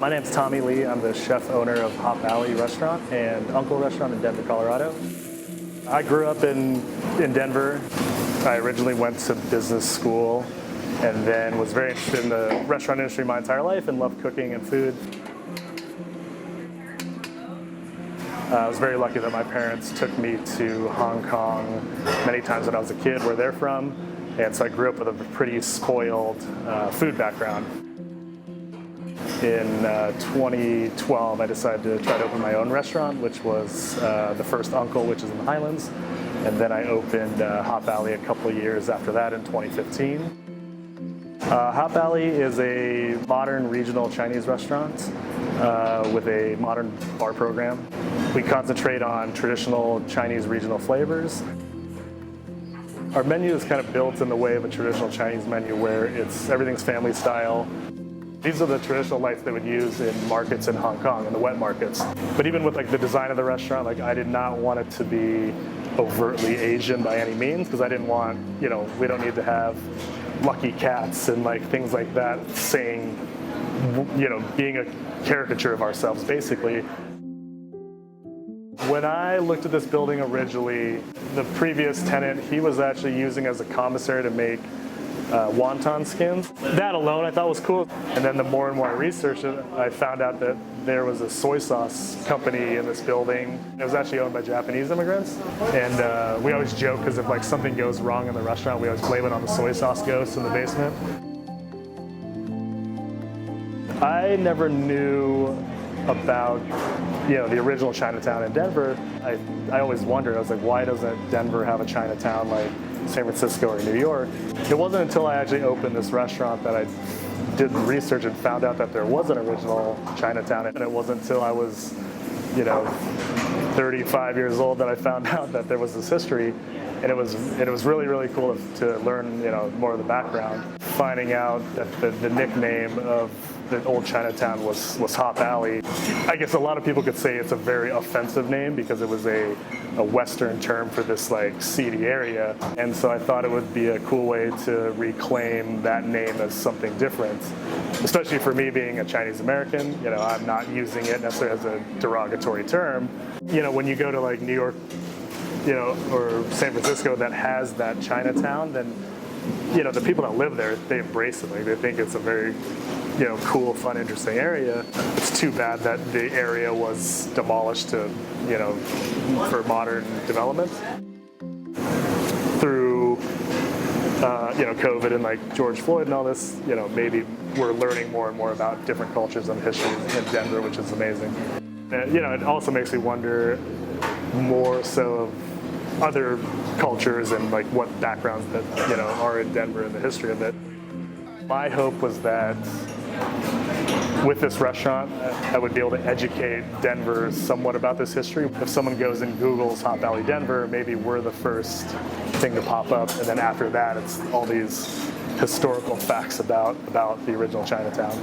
My name's Tommy Lee. I'm the chef owner of Hop Alley Restaurant and Uncle Restaurant in Denver, Colorado. I grew up in Denver. I originally went to business school and then was very interested in the restaurant industry my entire life and loved cooking and food. I was very lucky that my parents took me to Hong Kong many times when I was a kid, where they're from, and so I grew up with a pretty spoiled food background. In 2012, I decided to try to open my own restaurant, which was the first Uncle, which is in the Highlands, and then I opened Hop Alley a couple of years after that in 2015. Hop Alley is a modern regional Chinese restaurant with a modern bar program. We concentrate on traditional Chinese regional flavors. Our menu is kind of built in the way of a traditional Chinese menu, where everything's family style. These are the traditional lights they would use in markets in Hong Kong, in the wet markets. But even with the design of the restaurant, I did not want it to be overtly Asian by any means, because I didn't want, we don't need to have lucky cats and things like that saying, being a caricature of ourselves, basically. When I looked at this building originally, the previous tenant, he was actually using as a commissary to make wonton skins. That alone I thought was cool. And then the more and more I researched it, I found out that there was a soy sauce company in this building. It was actually owned by Japanese immigrants. And we always joke, because if something goes wrong in the restaurant, we always blame it on the soy sauce ghost in the basement. I never knew about the original Chinatown in Denver. I always wondered, I was like, why doesn't Denver have a Chinatown like San Francisco or New York? It wasn't until I actually opened this restaurant that I did research and found out that there was an original Chinatown. And it wasn't until I was 35 years old that I found out that there was this history. And it was really, really cool to learn more of the background. Finding out that the nickname of the old Chinatown was Hop Alley. I guess a lot of people could say it's a very offensive name, because it was a Western term for this seedy area. And so I thought it would be a cool way to reclaim that name as something different, especially for me being a Chinese American. I'm not using it necessarily as a derogatory term. When you go to New York, or San Francisco that has that Chinatown, then the people that live there, they embrace it. They think it's a very cool, fun, interesting area. It's too bad that the area was demolished to for modern development. Through COVID and George Floyd and all this, maybe we're learning more and more about different cultures and history in Denver, which is amazing. It also makes me wonder more so of other cultures and what backgrounds that are in Denver and the history of it. My hope was that with this restaurant, I would be able to educate Denver somewhat about this history. If someone goes and Googles Hop Alley Denver, maybe we're the first thing to pop up, and then after that, it's all these historical facts about the original Chinatown.